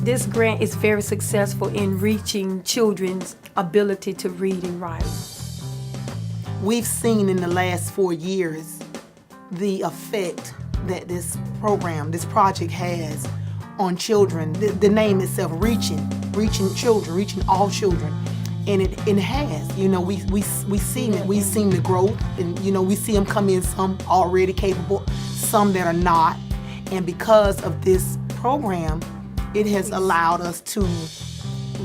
This grant is very successful in reaching children's ability to read and write. We've seen in the last 4 years the effect that this program, this project has on children. The name itself, reaching children, reaching all children. And it has, you know, we've seen it. We've seen the growth, and you know, we see them come in, some already capable, some that are not. And because of this program, it has allowed us to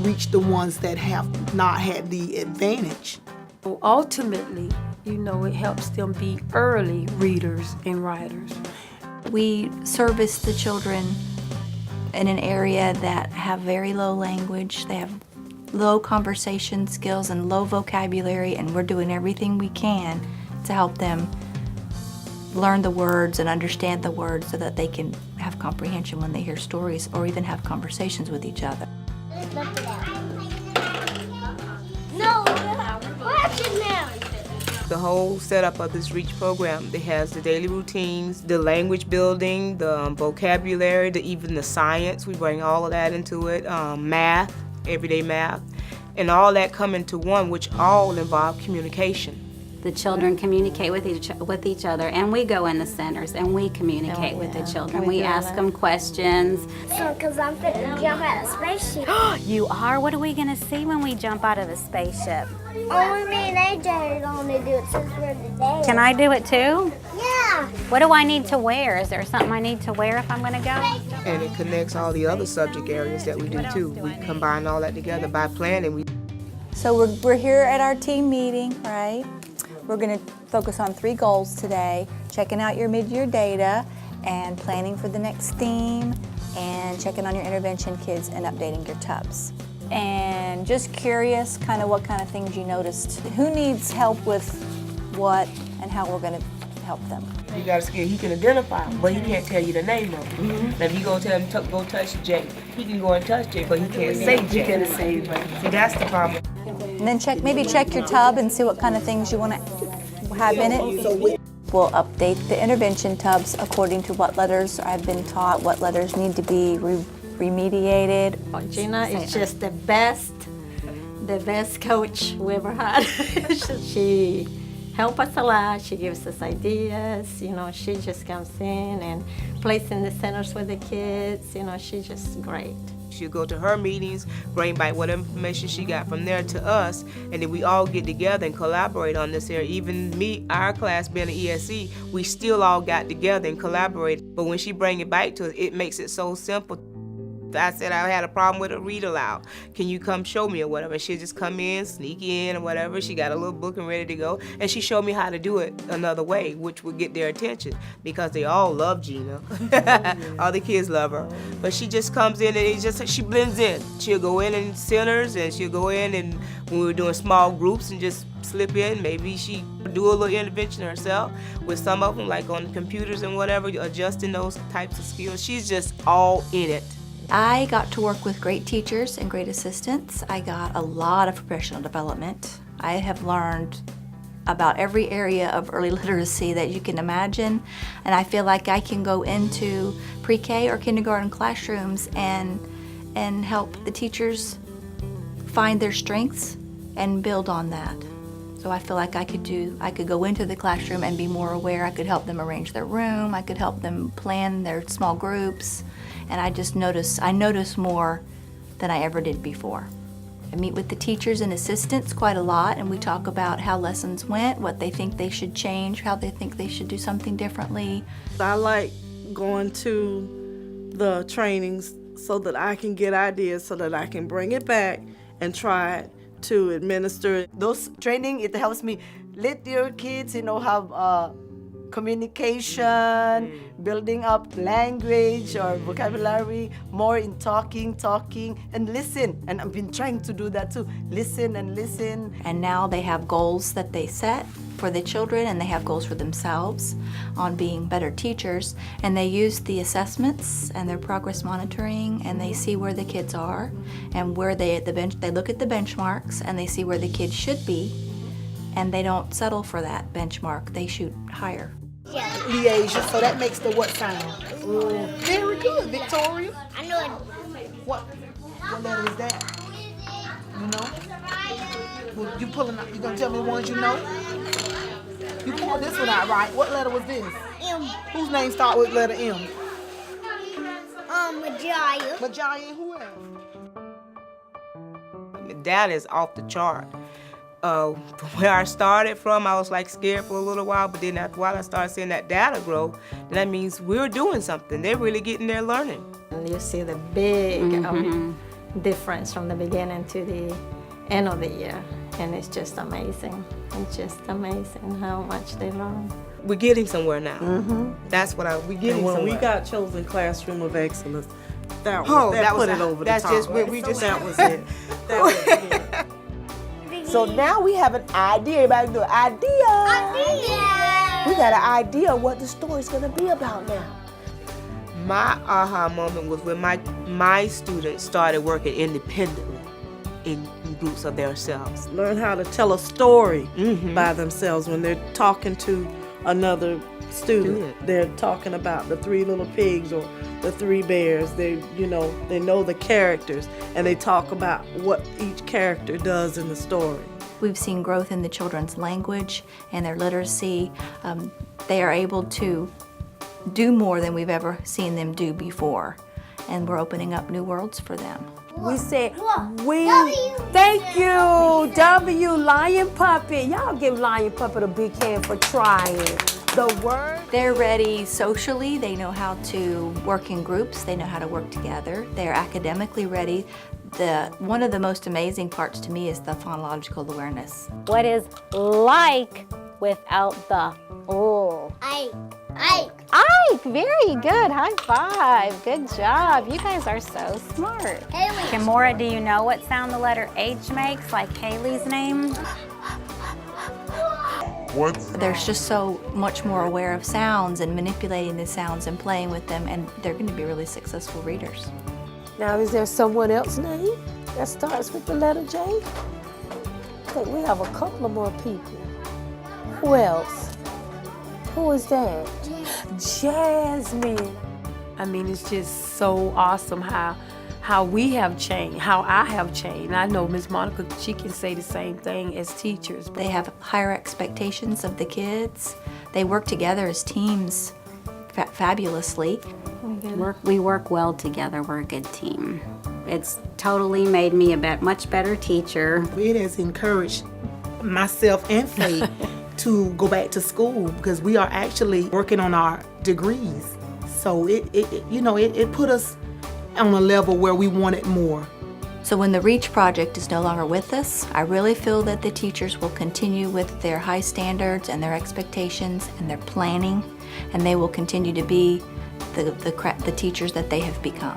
reach the ones that have not had the advantage. Ultimately, you know, it helps them be early readers and writers. We service the children in an area that have very low language. They have low conversation skills and low vocabulary, and we're doing everything we can to help them learn the words and understand the words so that they can have comprehension when they hear stories or even have conversations with each other. No, watch it now. The whole setup of this REACH program, it has the daily routines, the language building, the vocabulary, even the science. We bring all of that into it, math, everyday math, and all that come into one, which all involve communication. The children communicate with each other, and we go in the centers and we communicate with the children. We ask them questions. So, because I'm fit to jump out of a spaceship. You are? What are we going to see when we jump out of a spaceship? Only me and AJ are going to do it since we're today. Can I do it too? Yeah. What do I need to wear? Is there something I need to wear if I'm going to go? And it connects all the other subject areas that we do too. We combine all that together by planning. So we're here at our team meeting, right? We're going to focus on 3 goals today: checking out your mid-year data and planning for the next theme, and checking on your intervention kids and updating your tubs. And just curious kind of what kind of things you noticed. Who needs help with what and how we're going to help them? You got to scare. He can identify them, but he can't tell you the name of them. Now, if you go tell him go touch Jay, he can go and touch Jay, but he can't say Jay. He can't say Jay. See, that's the problem. And then maybe check your tub and see what kind of things you want to have in it. We'll update the intervention tubs according to what letters I've been taught, what letters need to be remediated. Gina is just the best coach we ever had. She helps us a lot. She gives us ideas. You know, she just comes in and plays in the centers with the kids. You know, she's just great. She'll go to her meetings, bring back what information she got from there to us, and then we all get together and collaborate on this area. Even me, our class being an ESC, we still all got together and collaborated. But when she bring it back to us, it makes it so simple. I said I had a problem with a read aloud. Can you come show me or whatever? She'll just come in, sneak in or whatever. She got a little book and ready to go. And she showed me how to do it another way, which would get their attention because they all love Gina. All the kids love her. But she just comes in and she blends in. She'll go in centers, and she'll go in, and when we were doing small groups and just slip in, maybe she do a little intervention herself with some of them, like on the computers and whatever, adjusting those types of skills. She's just all in it. I got to work with great teachers and great assistants. I got a lot of professional development. I have learned about every area of early literacy that you can imagine, and I feel like I can go into pre-K or kindergarten classrooms and help the teachers find their strengths and build on that. So I feel like I could go into the classroom and be more aware. I could help them arrange their room. I could help them plan their small groups. And I notice more than I ever did before. I meet with the teachers and assistants quite a lot, and we talk about how lessons went, what they think they should change, how they think they should do something differently. I like going to the trainings so that I can get ideas, so that I can bring it back and try it to administer. Those training, it helps me let your kids, have communication, building up language or vocabulary, more in talking, and listen. And I've been trying to do that too, listen and listen. And now they have goals that they set for the children, and they have goals for themselves on being better teachers, and they use the assessments and their progress monitoring, and they see where the kids are and where they look at the benchmarks, and they see where the kids should be, and they don't settle for that benchmark, they shoot higher. Liaison, so that makes the what sound? Very good, Victoria. I know it. What letter is that? You know? Well, you pulling out, you gonna tell me the ones you know? You pulled this one out, right? What letter was this? M. Whose name start with letter M? Majaya. Majaya and who else? Data is off the chart. Where I started from, I was like scared for a little while, but then after a while I started seeing that data grow, and that means we're doing something. They're really getting there learning. And you see the big difference from the beginning to the end of the year, and it's just amazing. It's just amazing how much they learn. We're getting somewhere now. That's what we're getting When somewhere. we got chosen Classroom of Excellence, that was put it over the that's top. just where we just That was it. That was it. So now we have an idea. Everybody do an idea. We got an idea of what the story's gonna be about now. My aha moment was when my students started working independently in groups of themselves. Learn how to tell a story by themselves when they're talking to another student. They're talking about the 3 little pigs or the 3 bears. They know the characters, and they talk about what each character does in the story. We've seen growth in the children's language and their literacy. They are able to do more than we've ever seen them do before, and we're opening up new worlds for them. We said, thank you, W, Lion Puppet. Y'all give Lion Puppet a big hand for trying. The word. They're ready socially. They know how to work in groups. They know how to work together. They're academically ready. One of the most amazing parts to me is the phonological awareness. What is like without the oh? Ike. Ike, very good. High five. Good job. You guys are so smart. Haley. Kimora, do you know what sound the letter H makes, like Haley's name? They're just so much more aware of sounds and manipulating the sounds and playing with them, and they're going to be really successful readers. Now, is there someone else's name that starts with the letter J? I think we have a couple of more people. Who else? Who is that? Jasmine. I mean, it's just so awesome how we have changed, how I have changed. I know Ms. Monica, she can say the same thing as teachers. They have higher expectations of the kids. They work together as teams fabulously. We work well together. We're a good team. It's totally made me a much better teacher. It has encouraged myself and Faith to go back to school because we are actually working on our degrees. So it put us on a level where we wanted more. So when the REACH project is no longer with us, I really feel that the teachers will continue with their high standards and their expectations and their planning, and they will continue to be the teachers that they have become.